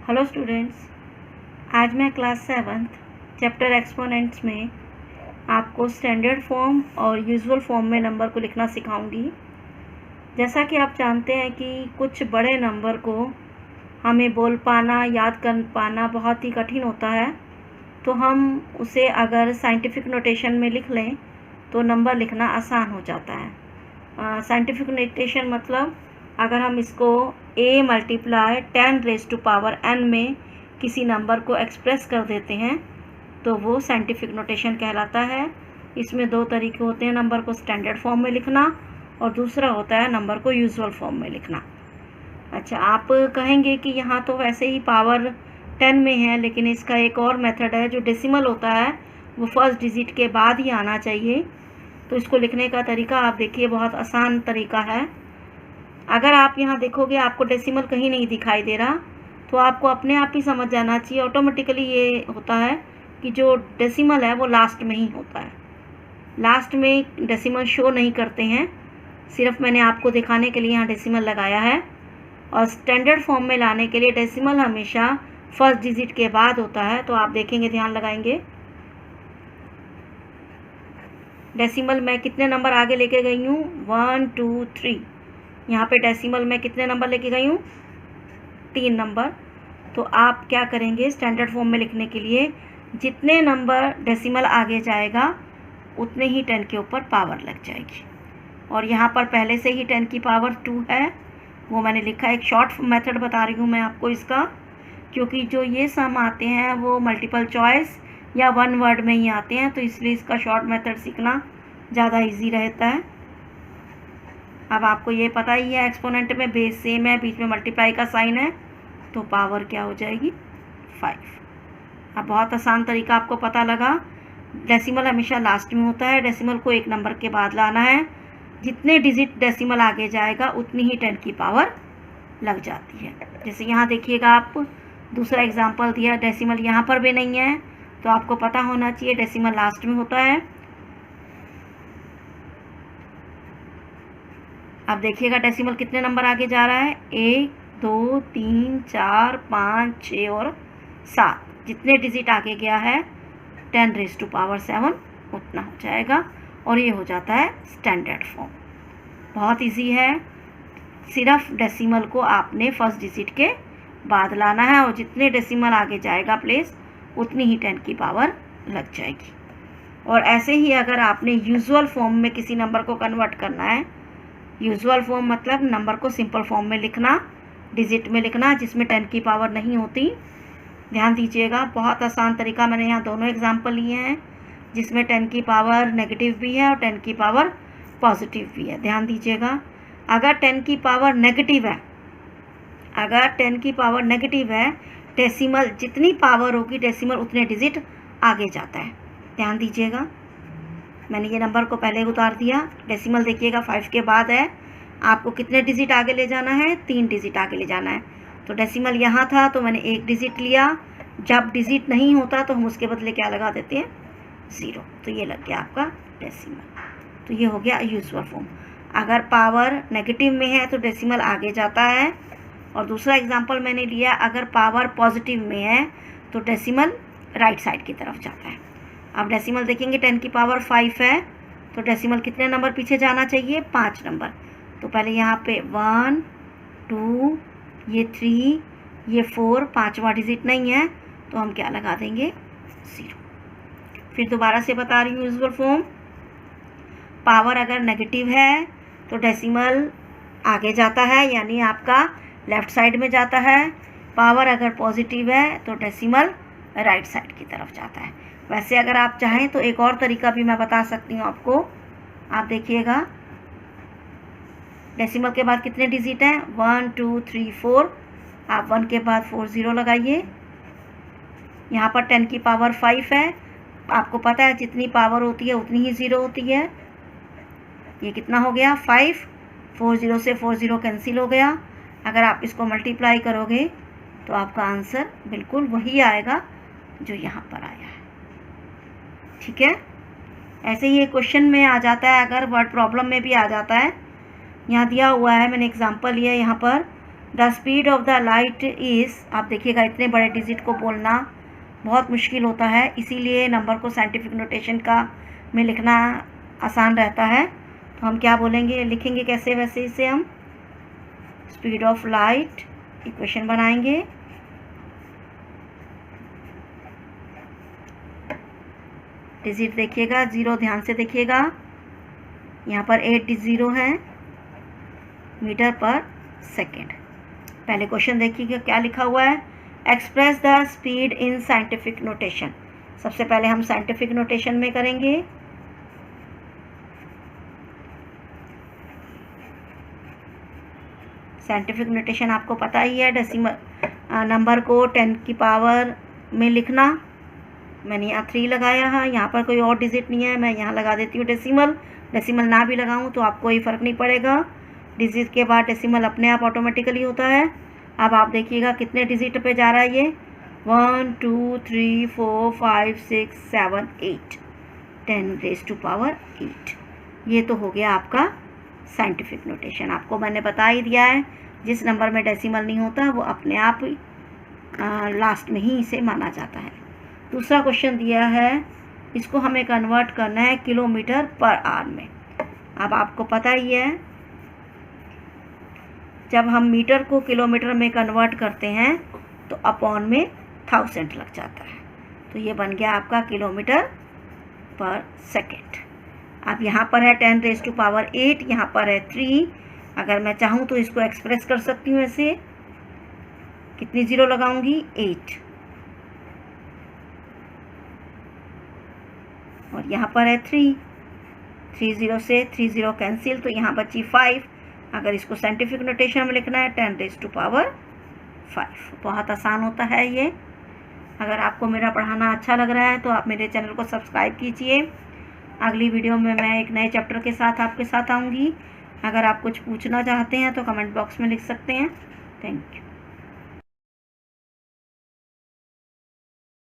Hello students, आज मैं class 7th chapter exponents में आपको स्टैंडर्ड फॉर्म और यूजुअल फॉर्म में नंबर को लिखना सिखाऊंगी। जैसा कि आप जानते हैं कि कुछ बड़े नंबर को हमें बोल पाना, याद कर पाना बहुत ही कठिन होता है, तो हम उसे अगर साइंटिफिक नोटेशन में लिख लें तो नंबर लिखना आसान हो जाता है। साइंटिफिक नोटेशन मतलब अगर हम इसको a मल्टीप्लाई 10⁻n में किसी नंबर को एक्सप्रेस कर देते हैं तो वो साइंटिफिक नोटेशन कहलाता है। इसमें दो तरीके होते हैं नंबर को स्टैंडर्ड फॉर्म में लिखना और दूसरा होता है नंबर को यूजुअल फॉर्म में लिखना। अच्छा, आप कहेंगे कि यहाँ तो वैसे ही पावर 10 में है, लेकिन इसका एक और मेथड है जो डेसिमल होता है, वो फर्स्ट डिजिट के बाद ही आना चाहिए। तो इसको लिखने का तरीका आप देखिए, बहुत आसान तरीका है। अगर आप यहाँ देखोगे आपको डेसिमल कहीं नहीं दिखाई दे रहा, तो आपको अपने आप ही समझ जाना चाहिए, ऑटोमेटिकली ये होता है कि जो डेसिमल है वो लास्ट में ही होता है। लास्ट में डेसिमल शो नहीं करते हैं, सिर्फ मैंने आपको दिखाने के लिए यहाँ डेसिमल लगाया है। और स्टैंडर्ड फॉर्म में लाने के लिए डेसिमल हमेशा फर्स्ट डिजिट के बाद होता है। तो आप देखेंगे, ध्यान लगाएंगे, डेसिमल मैं कितने नंबर आगे लेके गई हूँ, 1 2 3। यहाँ पे डेसिमल में कितने नंबर लेके गई हूँ, 3 नंबर। तो आप क्या करेंगे, स्टैंडर्ड फॉर्म में लिखने के लिए जितने नंबर डेसिमल आगे जाएगा उतने ही 10 के ऊपर पावर लग जाएगी। और यहाँ पर पहले से ही 10 की पावर 2 है, वो मैंने लिखा। एक शॉर्ट मेथड बता रही हूँ मैं आपको इसका, क्योंकि जो ये सम आते हैं वो मल्टीपल चॉइस या वन वर्ड में ही आते हैं, तो इसलिए इसका शॉर्ट मेथड सीखना ज़्यादा ईजी रहता है। अब आपको ये पता ही है, एक्सपोनेंट में बेस सेम है, बीच में मल्टीप्लाई का साइन है, तो पावर क्या हो जाएगी, 5। अब बहुत आसान तरीका आपको पता लगा। डेसिमल हमेशा लास्ट में होता है, डेसिमल को एक नंबर के बाद लाना है। जितने डिजिट डेसिमल आगे जाएगा उतनी ही 10 की पावर लग जाती है। जैसे यहाँ देखिएगा, आप दूसरा एग्जाम्पल दिया, डेसिमल यहाँ पर भी नहीं है, तो आपको पता होना चाहिए डेसिमल लास्ट में होता है। अब देखिएगा डेसिमल कितने नंबर आगे जा रहा है, 1 2 3 4 5 6 और 7। जितने डिजिट आगे गया है 10⁻7 उतना हो जाएगा, और ये हो जाता है स्टैंडर्ड फॉर्म। बहुत इजी है, सिर्फ डेसिमल को आपने फर्स्ट डिजिट के बाद लाना है, और जितने डेसिमल आगे जाएगा प्लेस उतनी ही 10 की पावर लग जाएगी। और ऐसे ही अगर आपने यूजुअल फॉर्म में किसी नंबर को कन्वर्ट करना है, यूजुअल फॉर्म मतलब नंबर को सिंपल फॉर्म में लिखना, डिजिट में लिखना जिसमें 10 की पावर नहीं होती। ध्यान दीजिएगा, बहुत आसान तरीका। मैंने यहाँ दोनों एग्जाम्पल लिए हैं जिसमें 10 की पावर नेगेटिव भी है और 10 की पावर पॉजिटिव भी है। ध्यान दीजिएगा, अगर 10 की पावर नेगेटिव है, अगर 10 की पावर नेगेटिव है, डेसिमल जितनी पावर होगी डेसिमल उतने डिजिट आगे जाता है। ध्यान दीजिएगा, मैंने ये नंबर को पहले उतार दिया। डेसिमल देखिएगा 5 के बाद है, आपको कितने डिजिट आगे ले जाना है, 3 डिजिट आगे ले जाना है। तो डेसिमल यहाँ था तो मैंने 1 डिजिट लिया। जब डिजिट नहीं होता तो हम उसके बदले क्या लगा देते हैं, 0। तो ये लग गया आपका डेसिमल। तो ये हो गया यूजुअल फॉर्म। अगर पावर नेगेटिव में है तो डेसिमल आगे जाता है। और दूसरा एग्जाम्पल मैंने लिया, अगर पावर पॉजिटिव में है तो डेसिमल राइट साइड की तरफ जाता है। अब डेसिमल देखेंगे 10 की पावर 5 है, तो डेसिमल कितने नंबर पीछे जाना चाहिए, 5 नंबर। तो पहले यहाँ पे 1 2, ये 3, ये 4, 5वां डिजिट नहीं है, तो हम क्या लगा देंगे, 0। फिर दोबारा से बता रही हूँ यूजुअल फॉर्म। पावर अगर नेगेटिव है तो डेसिमल आगे जाता है, यानी आपका लेफ्ट साइड में जाता है। पावर अगर पॉजिटिव है तो डेसिमल राइट साइड की तरफ जाता है। वैसे अगर आप चाहें तो एक और तरीका भी मैं बता सकती हूँ आपको। आप देखिएगा, डेसिमल के बाद कितने डिजिट हैं, 1 2 3 4। आप 1 के बाद 4 0 लगाइए। यहाँ पर 10 की पावर 5 है, आपको पता है जितनी पावर होती है उतनी ही 0 होती है। ये कितना हो गया, 5। 4 0 से 4 0 कैंसिल हो गया। अगर आप इसको मल्टीप्लाई करोगे तो आपका आंसर बिल्कुल वही आएगा जो यहाँ पर आया है। ठीक है, ऐसे ही क्वेश्चन में आ जाता है, अगर वर्ड प्रॉब्लम में भी आ जाता है। यहाँ दिया हुआ है, मैंने एग्जांपल लिया यहाँ पर the speed of the light is, आप देखिएगा इतने बड़े डिजिट को बोलना बहुत मुश्किल होता है, इसीलिए नंबर को साइंटिफिक नोटेशन का में लिखना आसान रहता है। तो हम क्या बोलेंगे, लिखेंगे कैसे, वैसे इसे हम स्पीड ऑफ लाइट इक्वेशन बनाएंगे। डिजिट देखिएगा, 0 ध्यान से देखिएगा, यहाँ पर 8 0 है मीटर पर सेकेंड। पहले क्वेश्चन देखिएगा क्या लिखा हुआ है, express the speed in scientific notation. सबसे पहले हम साइंटिफिक नोटेशन में करेंगे। साइंटिफिक नोटेशन आपको पता ही है, डेसिमल नंबर को 10 की पावर में लिखना। मैंने यहाँ 3 लगाया है, यहाँ पर कोई और डिजिट नहीं है, मैं यहाँ लगा देती हूँ डेसिमल। डेसिमल ना भी लगाऊँ तो आपको कोई फ़र्क नहीं पड़ेगा, डिजिट के बाद डेसिमल अपने आप ऑटोमेटिकली होता है। अब आप देखिएगा कितने डिजिट पे जा रहा है ये, 1 2 3 4 5 6 7 8, 10⁻⁸ ये तो हो गया आपका साइंटिफिक नोटेशन। आपको मैंने बता ही दिया है, जिस नंबर में डेसिमल नहीं होता वो अपने आप लास्ट में ही इसे माना जाता है। दूसरा क्वेश्चन दिया है, इसको हमें कन्वर्ट करना है किलोमीटर पर आवर में। अब आपको पता ही है, जब हम मीटर को किलोमीटर में कन्वर्ट करते हैं तो अपॉन में 1000 लग जाता है, तो ये बन गया आपका किलोमीटर पर सेकेंड। अब यहाँ पर है 10⁸8, यहाँ पर है 3। अगर मैं चाहूँ तो इसको एक्सप्रेस कर सकती हूँ ऐसे, कितनी ज़ीरो लगाऊंगी, 8, और यहाँ पर है 3 0 से 3 0 कैंसिल, तो यहाँ बची 5। अगर इसको साइंटिफिक नोटेशन में लिखना है 10⁵। बहुत आसान होता है ये। अगर आपको मेरा पढ़ाना अच्छा लग रहा है तो आप मेरे चैनल को सब्सक्राइब कीजिए। अगली वीडियो में मैं एक नए चैप्टर के साथ आपके साथ आऊँगी। अगर आप कुछ पूछना चाहते हैं तो कमेंट बॉक्स में लिख सकते हैं। Thank you.